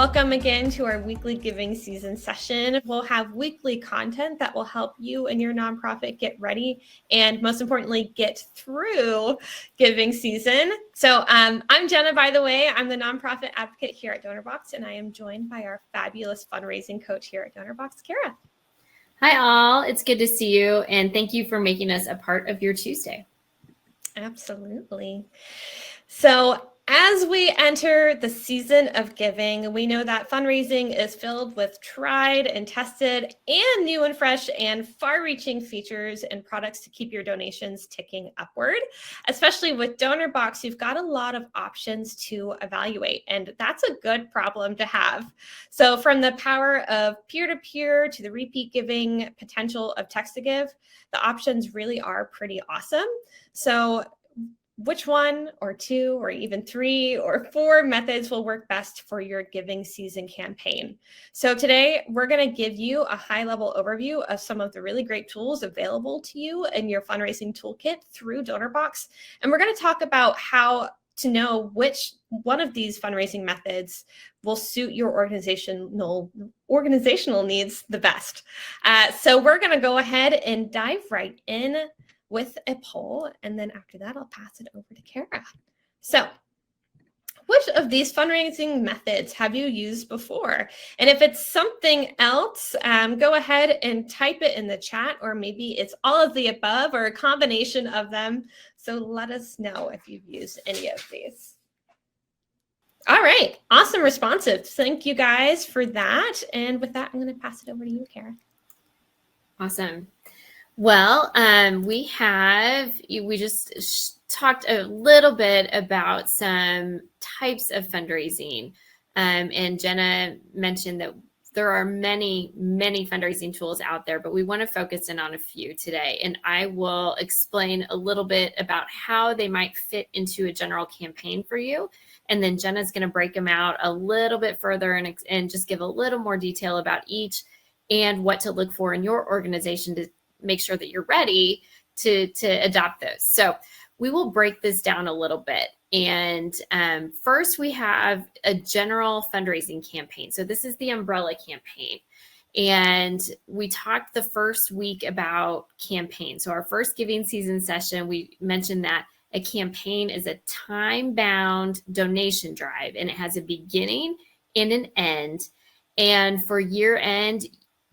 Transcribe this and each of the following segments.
Welcome again to our weekly giving season session. We'll have weekly content that will help you and your nonprofit get ready and, most importantly, get through giving season. So I'm Jena, by the way. I'm the nonprofit advocate here at Donorbox, and I am joined by our fabulous fundraising coach here at Donorbox, Cara. Hi, all. It's good to see you, and thank you for making us a part of your Tuesday. Absolutely. So as we enter the season of giving, we know that fundraising is filled with tried and tested and new and fresh and far-reaching features and products to keep your donations ticking upward. Especially with Donorbox, you've got a lot of options to evaluate, and that's a good problem to have. So from the power of peer-to-peer to the repeat giving potential of text-to-give, the options really are pretty awesome. So which one or two or even 3 or 4 methods will work best for your giving season campaign? So today we're going to give you a high-level overview of some of the really great tools available to you in your fundraising toolkit through Donorbox. And we're going to talk about how to know which one of these fundraising methods will suit your organizational needs the best. So we're going to go ahead and dive right in with a poll, and then after that, I'll pass it over to Cara. So, which of these fundraising methods have you used before? And if it's something else, go ahead and type it in the chat, or maybe it's all of the above or a combination of them. So let us know if you've used any of these. All right, awesome responses. Thank you guys for that. And with that, I'm going to pass it over to you, Cara. Awesome. Well, we just talked a little bit about some types of fundraising, and Jena mentioned that there are many fundraising tools out there, but we want to focus in on a few today. And I will explain a little bit about how they might fit into a general campaign for you. And then Jena's going to break them out a little bit further and just give a little more detail about each and what to look for in your organization to make sure that you're ready to adopt those. So we will break this down a little bit. And first we have a general fundraising campaign. So this is the umbrella campaign. And we talked the first week about campaigns. So our first giving season session, we mentioned that a campaign is a time-bound donation drive, and it has a beginning and an end. And for year end,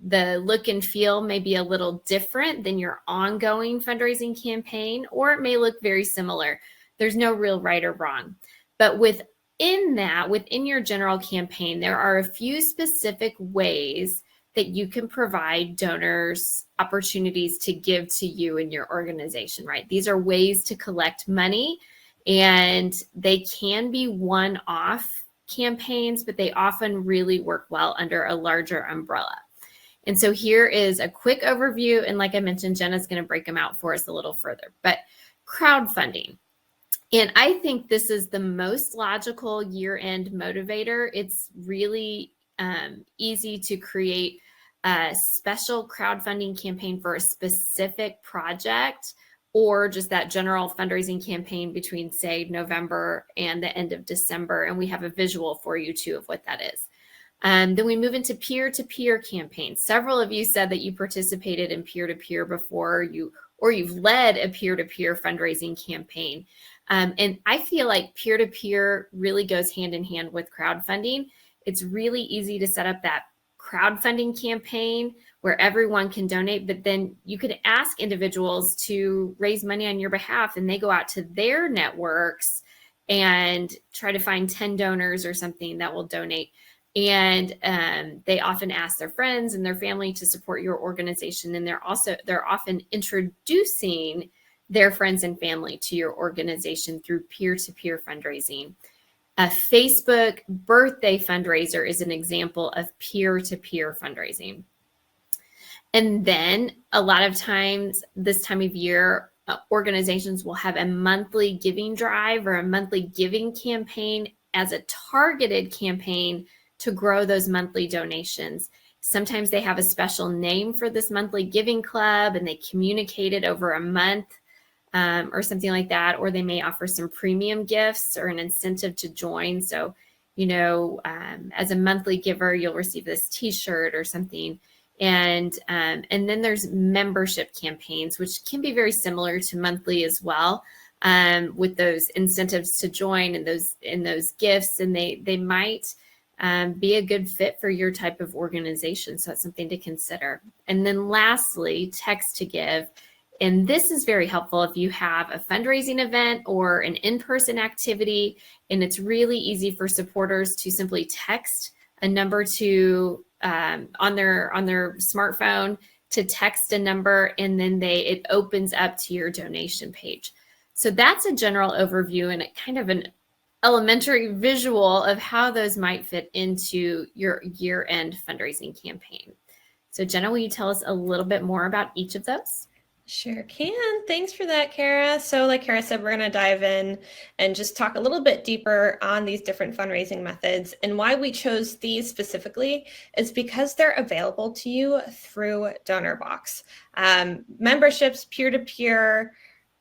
the look and feel may be a little different than your ongoing fundraising campaign, or it may look very similar. There's no real right or wrong. But within your general campaign, there are a few specific ways that you can provide donors opportunities to give to you and your organization, right? These are ways to collect money, and they can be one-off campaigns, but they often really work well under a larger umbrella. And so here is a quick overview. And like I mentioned, Jena's going to break them out for us a little further. But crowdfunding. And I think this is the most logical year-end motivator. It's really easy to create a special crowdfunding campaign for a specific project, or just that general fundraising campaign between, say, November and the end of December. And we have a visual for you, too, of what that is. Then we move into peer-to-peer campaigns. Several of you said that you participated in peer-to-peer before, or you've led a peer-to-peer fundraising campaign. And I feel like peer-to-peer really goes hand in hand with crowdfunding. It's really easy to set up that crowdfunding campaign where everyone can donate, but then you could ask individuals to raise money on your behalf, and they go out to their networks and try to find 10 donors or something that will donate. And they often ask their friends and their family to support your organization. And they're often introducing their friends and family to your organization through peer-to-peer fundraising. A Facebook birthday fundraiser is an example of peer-to-peer fundraising. And then a lot of times this time of year, organizations will have a monthly giving drive or a monthly giving campaign as a targeted campaign to grow those monthly donations. Sometimes they have a special name for this monthly giving club, and they communicate it over a month or something like that, or they may offer some premium gifts or an incentive to join. So as a monthly giver, you'll receive this t-shirt or something. And then there's membership campaigns, which can be very similar to monthly as well, with those incentives to join and those gifts, and they might be a good fit for your type of organization. So that's something to consider. And then lastly, text to give. And this is very helpful if you have a fundraising event or an in-person activity, and it's really easy for supporters to simply text a number to on their smartphone, to text a number, and then it opens up to your donation page. So that's a general overview and kind of an elementary visual of how those might fit into your year-end fundraising campaign. So Jena, will you tell us a little bit more about each of those? Sure can. Thanks for that, Cara. So like Cara said, we're going to dive in and just talk a little bit deeper on these different fundraising methods. And why we chose these specifically is because they're available to you through Donorbox. Memberships, peer-to-peer,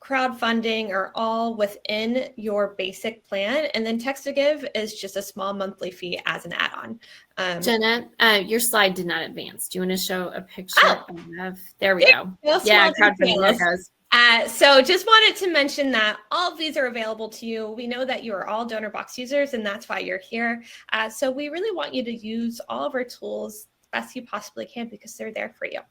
crowdfunding are all within your basic plan. And then text to give is just a small monthly fee as an add-on. Jena, your slide did not advance. Do you want to show a picture of, there we go. Yeah, crowdfunding logos. So just wanted to mention that all of these are available to you. We know that you are all Donorbox users, and that's why you're here. So we really want you to use all of our tools as best you possibly can, because they're there for you.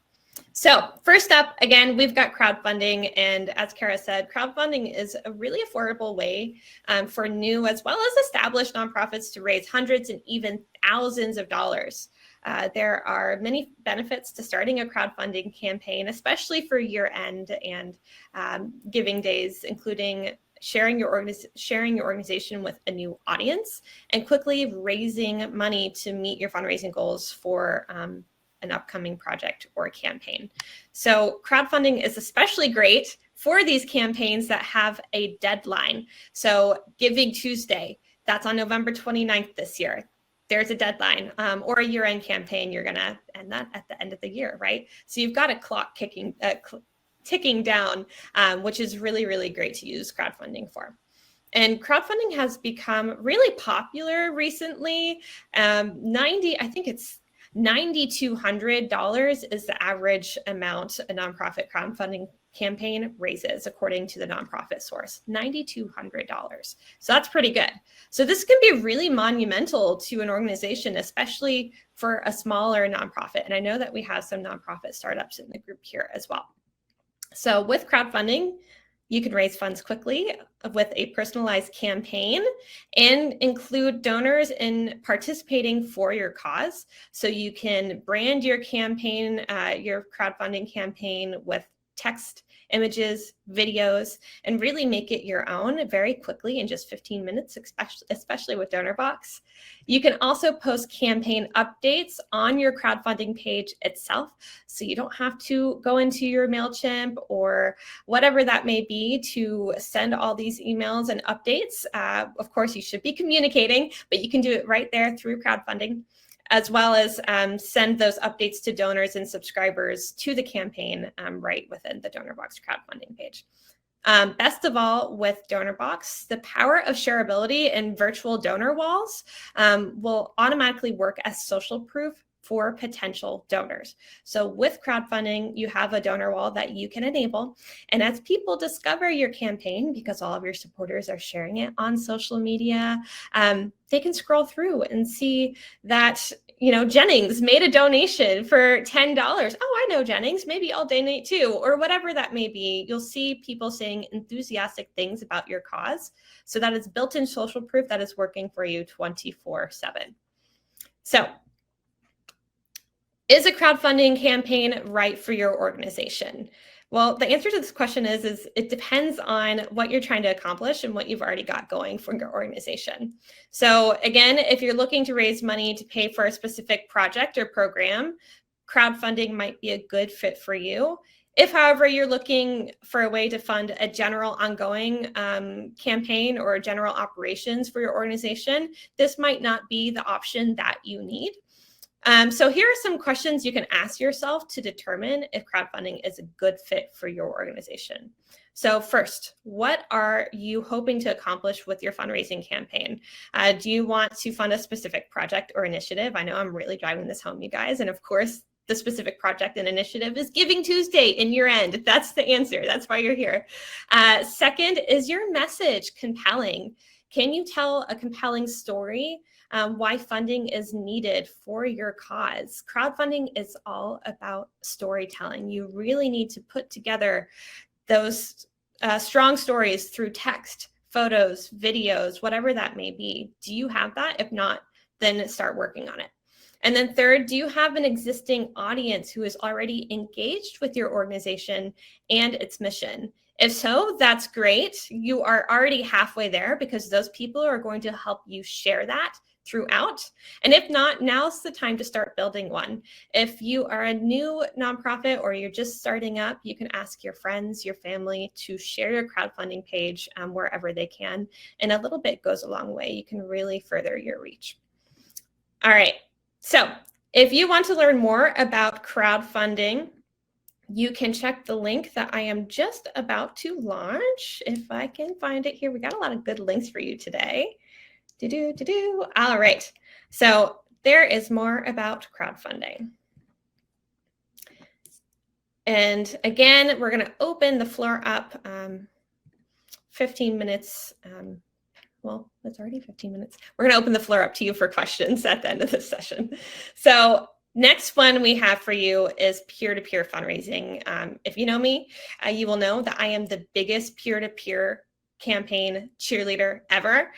So first up, again, we've got crowdfunding. And as Cara said, crowdfunding is a really affordable way for new as well as established nonprofits to raise hundreds and even thousands of dollars. There are many benefits to starting a crowdfunding campaign, especially for year end and giving days, including sharing your organization with a new audience and quickly raising money to meet your fundraising goals for an upcoming project or campaign. So crowdfunding is especially great for these campaigns that have a deadline. So Giving Tuesday, that's on November 29th this year. There's a deadline, or a year-end campaign, you're gonna end that at the end of the year, right? So you've got a clock ticking down, which is really, really great to use crowdfunding for. And crowdfunding has become really popular recently. I think it's $9,200 is the average amount a nonprofit crowdfunding campaign raises, according to the nonprofit source, $9,200. So that's pretty good. So this can be really monumental to an organization, especially for a smaller nonprofit. And I know that we have some nonprofit startups in the group here as well. So with crowdfunding, you can raise funds quickly with a personalized campaign and include donors in participating for your cause. So you can brand your campaign, your crowdfunding campaign, with text, images, videos, and really make it your own very quickly in just 15 minutes, especially with Donorbox. You can also post campaign updates on your crowdfunding page itself, so you don't have to go into your MailChimp or whatever that may be to send all these emails and updates. Of course, you should be communicating, but you can do it right there through crowdfunding, as well as send those updates to donors and subscribers to the campaign right within the Donorbox crowdfunding page. Best of all, with Donorbox, the power of shareability and virtual donor walls will automatically work as social proof for potential donors. So with crowdfunding, you have a donor wall that you can enable. And as people discover your campaign, because all of your supporters are sharing it on social media, they can scroll through and see that, Jennings made a donation for $10. Oh, I know Jennings, maybe I'll donate too, or whatever that may be. You'll see people saying enthusiastic things about your cause. So that is built-in social proof that is working for you 24/7. So, is a crowdfunding campaign right for your organization? Well, the answer to this question is it depends on what you're trying to accomplish and what you've already got going for your organization. So again, if you're looking to raise money to pay for a specific project or program, crowdfunding might be a good fit for you. If, however, you're looking for a way to fund a general ongoing campaign or general operations for your organization, this might not be the option that you need. So here are some questions you can ask yourself to determine if crowdfunding is a good fit for your organization. So first, what are you hoping to accomplish with your fundraising campaign? Do you want to fund a specific project or initiative? I know I'm really driving this home, you guys. And of course, the specific project and initiative is Giving Tuesday in your end. That's the answer. That's why you're here. Second, is your message compelling? Can you tell a compelling story why funding is needed for your cause? Crowdfunding is all about storytelling. You really need to put together those strong stories through text, photos, videos, whatever that may be. Do you have that? If not, then start working on it. And then third, do you have an existing audience who is already engaged with your organization and its mission? If so, that's great. You are already halfway there because those people are going to help you share that throughout. And if not, now's the time to start building one. If you are a new nonprofit or you're just starting up, you can ask your friends, your family to share your crowdfunding page wherever they can. And a little bit goes a long way. You can really further your reach. All right. So if you want to learn more about crowdfunding, you can check the link that I am just about to launch. If I can find it here, we got a lot of good links for you today. All right. So there is more about crowdfunding. And again, we're going to open the floor up 15 minutes. Well, it's already 15 minutes. We're going to open the floor up to you for questions at the end of this session. So next one we have for you is peer-to-peer fundraising. If you know me, you will know that I am the biggest peer-to-peer campaign cheerleader ever.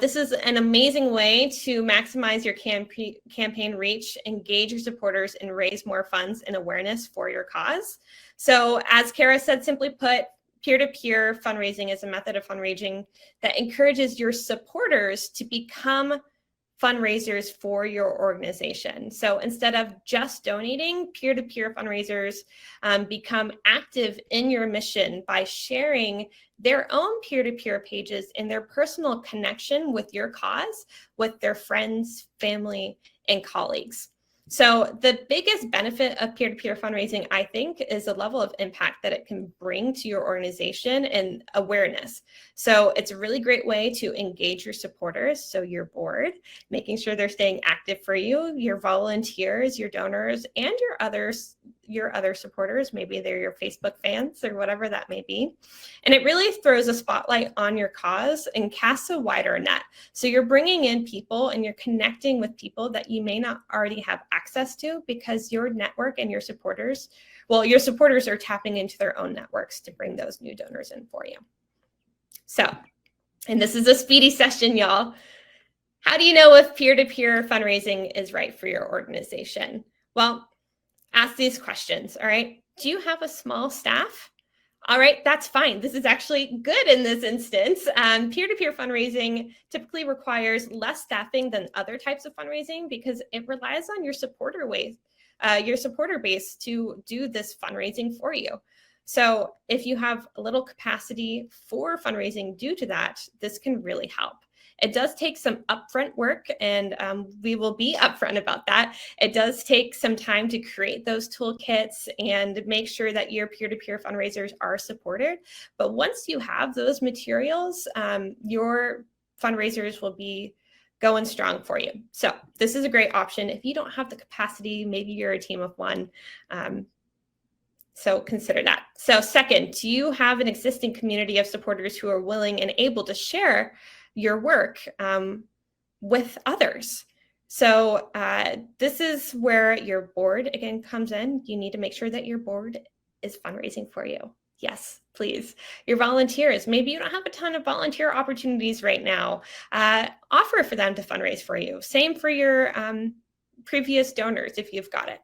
This is an amazing way to maximize your campaign reach, engage your supporters, and raise more funds and awareness for your cause. So as Cara said, simply put, peer-to-peer fundraising is a method of fundraising that encourages your supporters to become fundraisers for your organization. So instead of just donating, peer-to-peer fundraisers become active in your mission by sharing their own peer-to-peer pages and their personal connection with your cause, with their friends, family, and colleagues. So the biggest benefit of peer-to-peer fundraising, I think, is the level of impact that it can bring to your organization and awareness. So it's a really great way to engage your supporters, so your board, making sure they're staying active for you, your volunteers, your donors, and your other supporters. Maybe they're your Facebook fans or whatever that may be. And it really throws a spotlight on your cause and casts a wider net. So you're bringing in people and you're connecting with people that you may not already have access to because your network and your supporters are tapping into their own networks to bring those new donors in for you. So, and this is a speedy session, y'all. How do you know if peer-to-peer fundraising is right for your organization? Well, ask these questions, all right? Do you have a small staff? All right, that's fine. This is actually good in this instance. Peer-to-peer fundraising typically requires less staffing than other types of fundraising because it relies on your supporter base to do this fundraising for you. So if you have a little capacity for fundraising due to that, this can really help. It does take some upfront work, and we will be upfront about that. It does take some time to create those toolkits and make sure that your peer-to-peer fundraisers are supported. But once you have those materials, your fundraisers will be going strong for you. So this is a great option. If you don't have the capacity, maybe you're a team of one. So consider that. So second, do you have an existing community of supporters who are willing and able to share your work with others? So this is where your board again comes in. You need to make sure that your board is fundraising for you. Yes, please. Your volunteers, maybe you don't have a ton of volunteer opportunities right now. Offer for them to fundraise for you. Same for your previous donors if you've got it.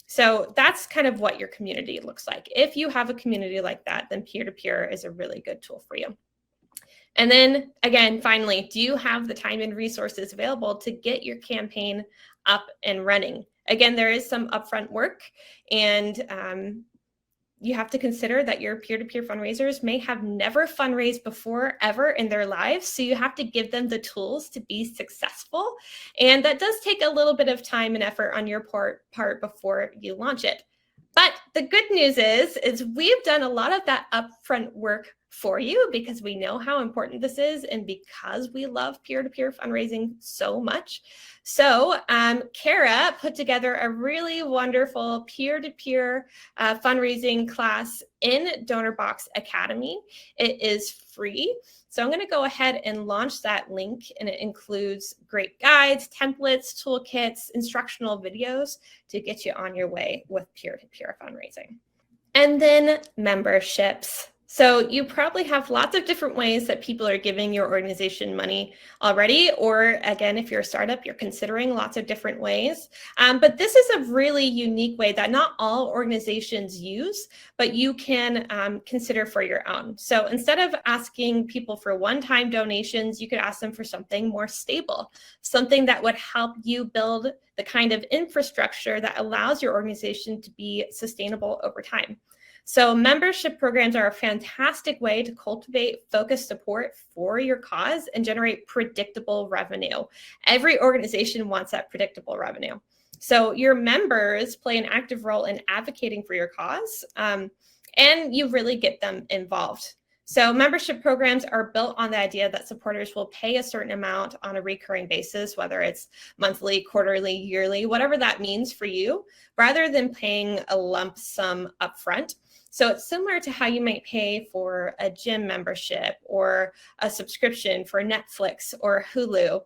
So that's kind of what your community looks like. If you have a community like that, then peer-to-peer is a really good tool for you. And then again, finally, do you have the time and resources available to get your campaign up and running? Again, there is some upfront work, and you have to consider that your peer-to-peer fundraisers may have never fundraised before ever in their lives. So you have to give them the tools to be successful. And that does take a little bit of time and effort on your part before you launch it. But the good news is we've done a lot of that upfront work for you because we know how important this is and because we love peer-to-peer fundraising so much. So Cara put together a really wonderful peer-to-peer fundraising class in Donorbox Academy. It is free. So I'm going to go ahead and launch that link, and it includes great guides, templates, toolkits, instructional videos to get you on your way with peer-to-peer fundraising. And then memberships. So you probably have lots of different ways that people are giving your organization money already, or again, if you're a startup, you're considering lots of different ways. But this is a really unique way that not all organizations use, but you can consider for your own. So instead of asking people for one-time donations, you could ask them for something more stable, something that would help you build the kind of infrastructure that allows your organization to be sustainable over time. So membership programs are a fantastic way to cultivate focused support for your cause and generate predictable revenue. Every organization wants that predictable revenue. So your members play an active role in advocating for your cause, and you really get them involved. So membership programs are built on the idea that supporters will pay a certain amount on a recurring basis, whether it's monthly, quarterly, yearly, whatever that means for you, rather than paying a lump sum upfront. So it's similar to how you might pay for a gym membership or a subscription for Netflix or Hulu.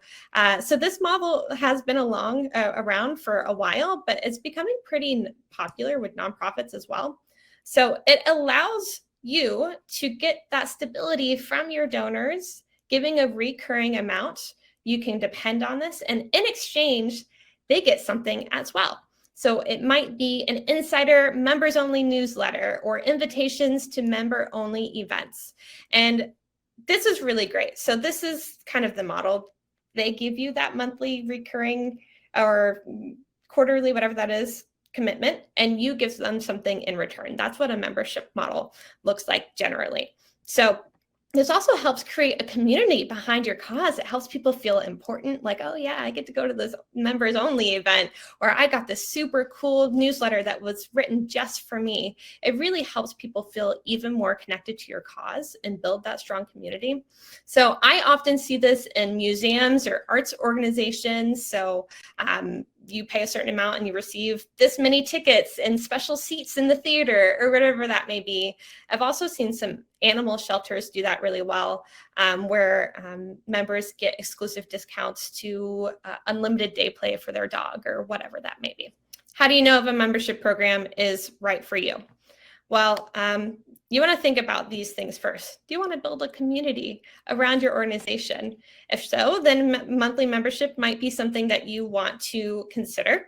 So this model has been around for a while, but it's becoming pretty popular with nonprofits as well. So it allows you to get that stability from your donors, giving a recurring amount. You can depend on this, and in exchange, they get something as well. So it might be an insider members-only newsletter or invitations to member-only events. And this is really great. So this is kind of the model. They give you that monthly recurring or quarterly, whatever that is, commitment, and you give them something in return. That's what a membership model looks like generally. So this also helps create a community behind your cause. It helps people feel important, like, oh yeah, I get to go to this members only event, or I got this super cool newsletter that was written just for me. It really helps people feel even more connected to your cause and build that strong community. So I often see this in museums or arts organizations. So you pay a certain amount and you receive this many tickets and special seats in the theater or whatever that may be. I've also seen some animal shelters do that really well, where members get exclusive discounts to unlimited day play for their dog or whatever that may be. How do you know if a membership program is right for you? Well, you want to think about these things first. Do you want to build a community around your organization? If so, then monthly membership might be something that you want to consider.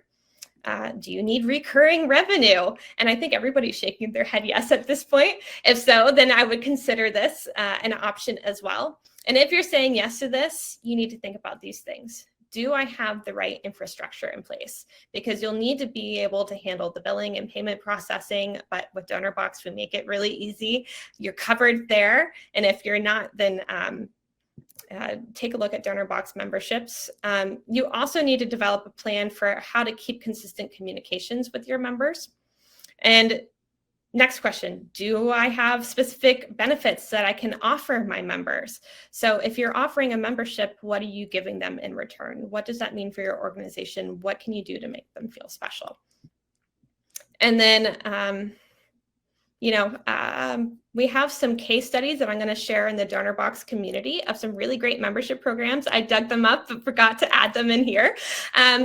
Do you need recurring revenue? And I think everybody's shaking their head yes at this point. If so, then I would consider this an option as well. And if you're saying yes to this, you need to think about these things. Do I have the right infrastructure in place? Because you'll need to be able to handle the billing and payment processing, but with Donorbox, we make it really easy. You're covered there. And if you're not, then take a look at Donorbox memberships. You also need to develop a plan for how to keep consistent communications with your members. And next question, do I have specific benefits that I can offer my members? So if you're offering a membership, what are you giving them in return? What does that mean for your organization? What can you do to make them feel special? And then, we have some case studies that I'm going to share in the Donorbox community of some really great membership programs. I dug them up, but forgot to add them in here.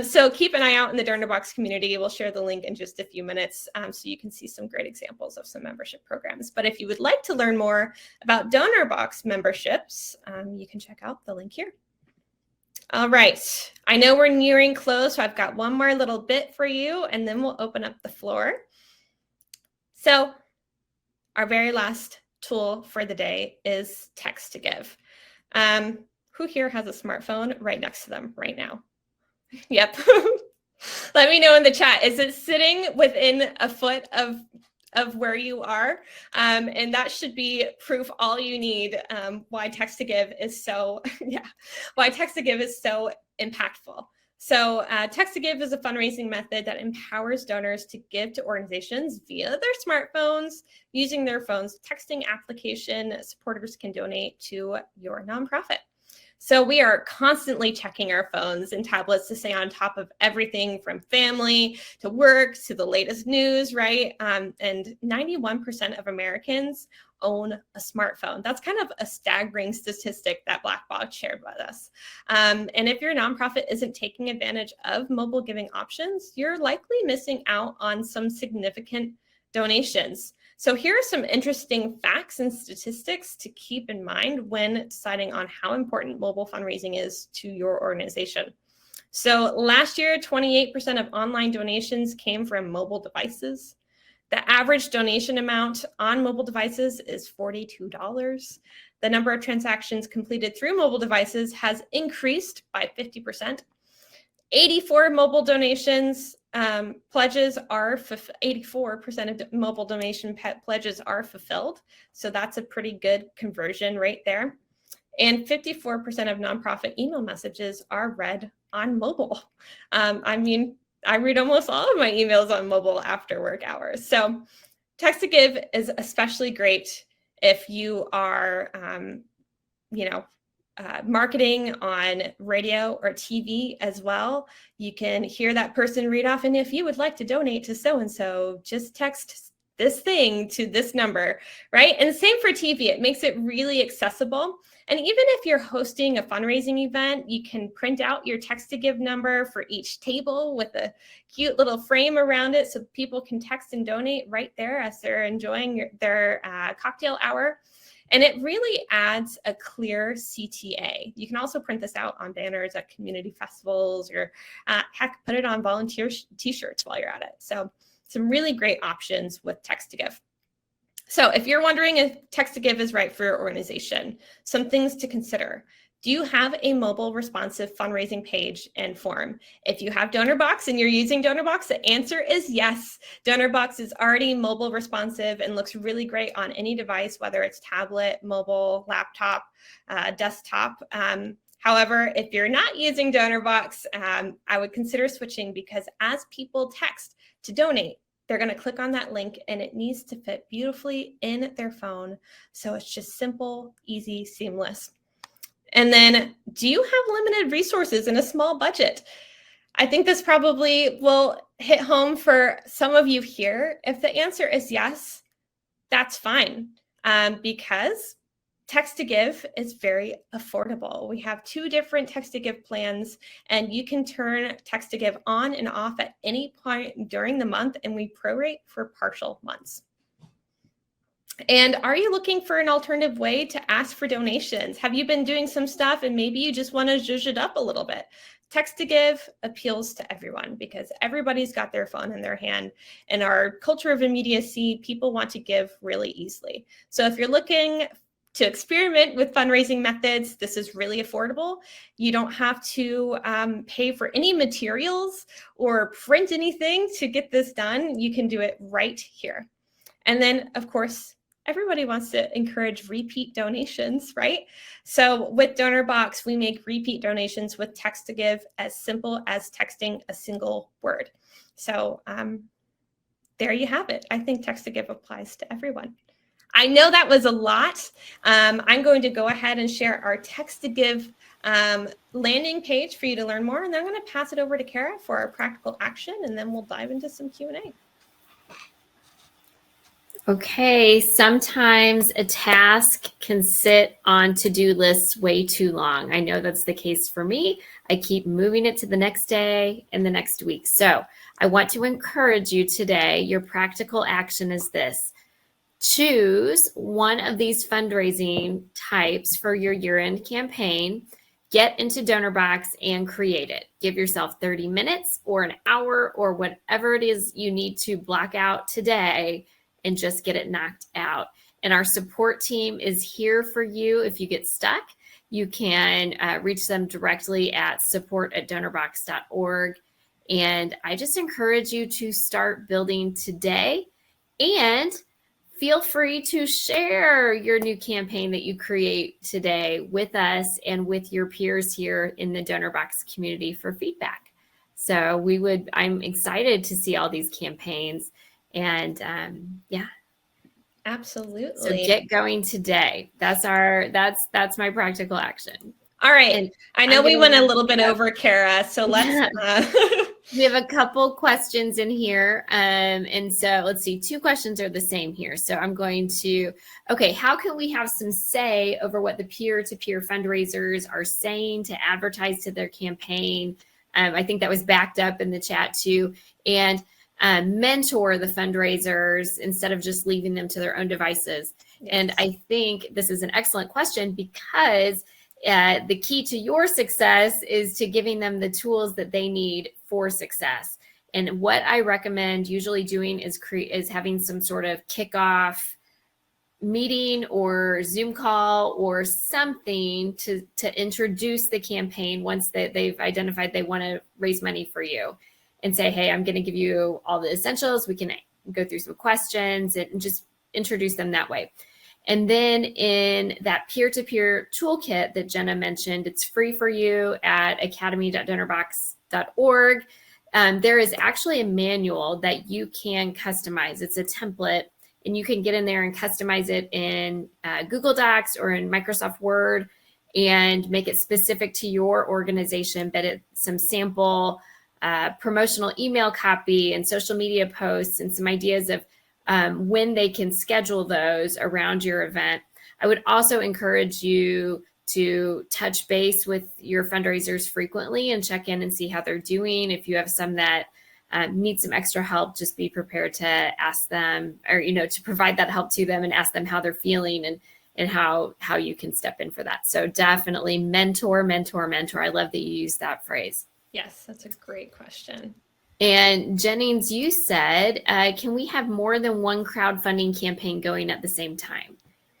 So keep an eye out in the Donorbox community. We'll share the link in just a few minutes so you can see some great examples of some membership programs. But if you would like to learn more about Donorbox memberships, you can check out the link here. All right, I know we're nearing close, so I've got one more little bit for you, and then we'll open up the floor. So our very last tool for the day is text to give. Who here has a smartphone right next to them right now? Yep. Let me know in the chat. Is it sitting within a foot of where you are? And that should be proof all you need why text to give is so, why text to give is so impactful. So Text to Give is a fundraising method that empowers donors to give to organizations via their smartphones. Using their phone's texting application, supporters can donate to your nonprofit. So we are constantly checking our phones and tablets to stay on top of everything from family to work to the latest news, right? And 91% of Americans own a smartphone. That's kind of a staggering statistic that Blackbox shared with us. And if your nonprofit isn't taking advantage of mobile giving options, you're likely missing out on some significant donations. So here are some interesting facts and statistics to keep in mind when deciding on how important mobile fundraising is to your organization. So last year, 28% of online donations came from mobile devices. The average donation amount on mobile devices is $42. The number of transactions completed through mobile devices has increased by 50%. 84 mobile donations pledges are 84% of mobile donation pledges are fulfilled. So that's a pretty good conversion rate there. And 54% of nonprofit email messages are read on mobile. I mean, I read almost all of my emails on mobile after work hours. So Text to Give is especially great if you are, marketing on radio or TV as well. You can hear that person read off, and if you would like to donate to so-and-so, just text this thing to this number, right? And same for TV, it makes it really accessible. And even if you're hosting a fundraising event, you can print out your Text to Give number for each table with a cute little frame around it so people can text and donate right there as they're enjoying their cocktail hour. And it really adds a clear CTA. You can also print this out on banners at community festivals or heck, put it on volunteer t-shirts while you're at it. So some really great options with Text to Give. So if you're wondering if Text to Give is right for your organization, some things to consider. Do you have a mobile responsive fundraising page and form? If you have Donorbox and you're using Donorbox, the answer is yes. Donorbox is already mobile responsive and looks really great on any device, whether it's tablet, mobile, laptop, desktop. However, if you're not using Donorbox, I would consider switching because as people text to donate, they're going to click on that link and it needs to fit beautifully in their phone. So it's just simple, easy, seamless. And then, do you have limited resources and a small budget? I think this probably will hit home for some of you here. If the answer is yes, that's fine because Text to Give is very affordable. We have 2 different Text to Give plans, and you can turn Text to Give on and off at any point during the month, and we prorate for partial months. And are you looking for an alternative way to ask for donations? Have you been doing some stuff and maybe you just want to zhuzh it up a little bit? Text to Give appeals to everyone because everybody's got their phone in their hand. In our culture of immediacy, people want to give really easily. So if you're looking to experiment with fundraising methods, this is really affordable. You don't have to pay for any materials or print anything to get this done. You can do it right here. And then, of course, everybody wants to encourage repeat donations, right? So with Donorbox, we make repeat donations with Text to Give as simple as texting a single word. So there you have it. I think Text to Give applies to everyone. I know that was a lot. I'm going to go ahead and share our Text to Give landing page for you to learn more, and then I'm going to pass it over to Cara for our practical action, and then we'll dive into some Q&A. Okay, sometimes a task can sit on to-do lists way too long. I know that's the case for me. I keep moving it to the next day and the next week. So I want to encourage you today. Your practical action is this. Choose one of these fundraising types for your year-end campaign. Get into Donorbox and create it. Give yourself 30 minutes or an hour or whatever it is you need to block out today and just get it knocked out. And our support team is here for you. If you get stuck, you can reach them directly at support@donorbox.org. And I just encourage you to start building today, and feel free to share your new campaign that you create today with us and with your peers here in the Donorbox community for feedback. So I'm excited to see all these campaigns, and yeah. Absolutely. So get going today. That's my practical action. All right. And I know we went a little bit over, Cara, so let's we have a couple questions in here. And so let's see, 2 questions are the same here. So I'm going to, okay, how can we have some say over what the peer-to-peer fundraisers are saying to advertise to their campaign? I think that was backed up in the chat too. And mentor the fundraisers instead of just leaving them to their own devices. Yes. And I think this is an excellent question, because the key to your success is to giving them the tools that they need for success. And what I recommend usually doing is having some sort of kickoff meeting or Zoom call or something to introduce the campaign once they've identified they want to raise money for you, and say, hey, I'm going to give you all the essentials. We can go through some questions and just introduce them that way. And then in that peer-to-peer toolkit that Jena mentioned, it's free for you at academy.donorbox.org. There is actually a manual that you can customize. It's a template, and you can get in there and customize it in Google Docs or in Microsoft Word and make it specific to your organization, but it's some sample promotional email copy and social media posts and some ideas of when they can schedule those around your event. I would also encourage you to touch base with your fundraisers frequently and check in and see how they're doing. If you have some that need some extra help, just be prepared to ask them, or to provide that help to them and ask them how they're feeling and how you can step in for that. So definitely mentor. I love that you use that phrase. Yes, that's a great question. And Jennings, you said, can we have more than one crowdfunding campaign going at the same time?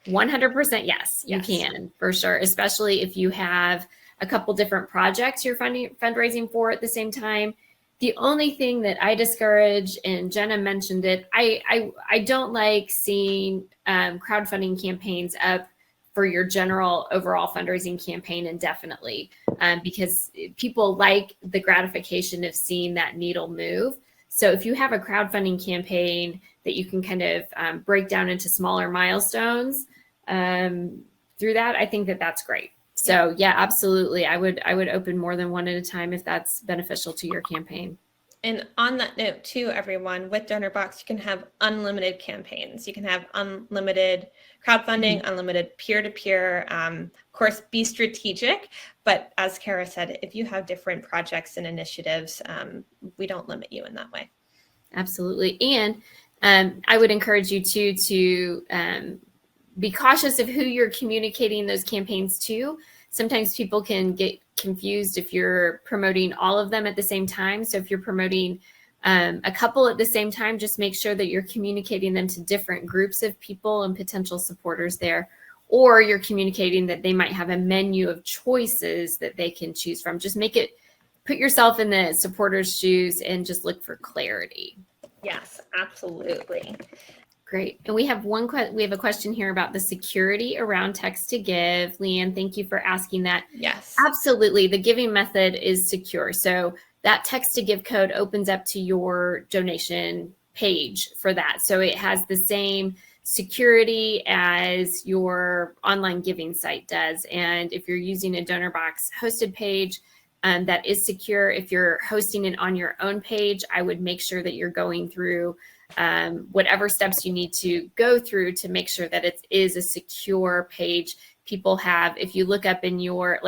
100% yes, you can, for sure, especially if you have a couple different projects you're fundraising for at the same time. The only thing that I discourage, and Jena mentioned it, I don't like seeing crowdfunding campaigns up for your general overall fundraising campaign indefinitely, because people like the gratification of seeing that needle move. So if you have a crowdfunding campaign that you can kind of break down into smaller milestones through that, I think that that's great. So yeah, absolutely. I would open more than one at a time if that's beneficial to your campaign. And on that note too, everyone, with Donorbox, you can have unlimited campaigns. You can have unlimited crowdfunding, unlimited peer-to-peer. Of course, be strategic. But as Cara said, if you have different projects and initiatives, we don't limit you in that way. Absolutely. And I would encourage you too to be cautious of who you're communicating those campaigns to. Sometimes people can get confused if you're promoting all of them at the same time. So if you're promoting a couple at the same time, just make sure that you're communicating them to different groups of people and potential supporters there. Or you're communicating that they might have a menu of choices that they can choose from. Just put yourself in the supporter's shoes and just look for clarity. Yes, absolutely. Great. And we have a question here about the security around text to give. Leanne, thank you for asking that. Yes. Absolutely. The giving method is secure. So that text to give code opens up to your donation page for that. So it has the same security as your online giving site does. And if you're using a Donorbox hosted page, that is secure. If you're hosting it on your own page, I would make sure that you're going through whatever steps you need to go through to make sure that it is a secure page. People have, if you look up in your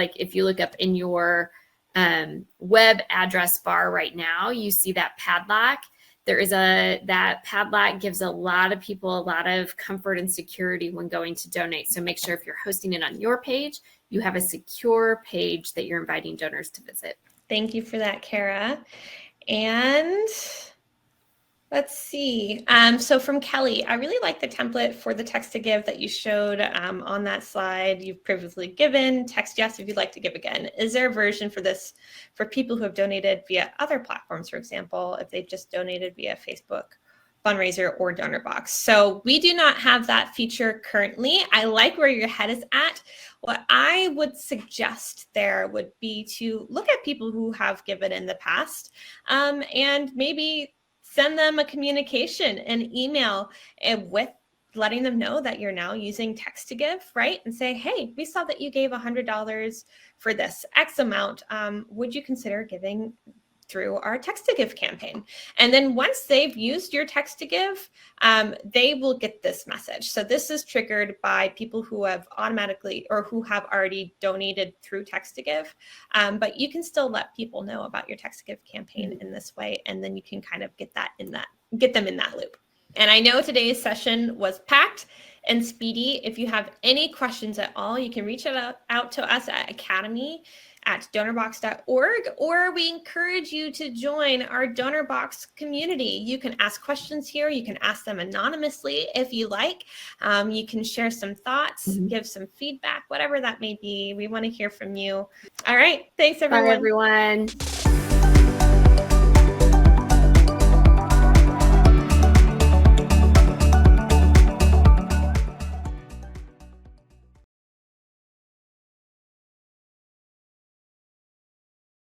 web address bar right now, you see that padlock. That padlock gives a lot of people a lot of comfort and security when going to donate. So make sure if you're hosting it on your page, you have a secure page that you're inviting donors to visit. Thank you for that, Cara. And let's see. So from Kelly, I really like the template for the text to give that you showed on that slide. You've previously given text yes if you'd like to give again. Is there a version for this for people who have donated via other platforms, for example, if they've just donated via Facebook Fundraiser or Donorbox. So we do not have that feature currently. I like where your head is at. What I would suggest there would be to look at people who have given in the past, and maybe send them a communication, an email with letting them know that you're now using text to give, right? And say, hey, we saw that you gave $100 for this X amount. Would you consider giving through our text to give campaign? And then once they've used your text to give, they will get this message. So this is triggered by people who have automatically or who have already donated through text to give. But you can still let people know about your text to give campaign in this way, and then you can kind of get them in that loop. And I know today's session was packed and speedy. If you have any questions at all, you can reach out to us at academy@donorbox.org, or we encourage you to join our Donorbox community. You can ask questions here. You can ask them anonymously if you like. You can share some thoughts, give some feedback, whatever that may be. We want to hear from you. All right. Thanks, everyone. Bye, everyone.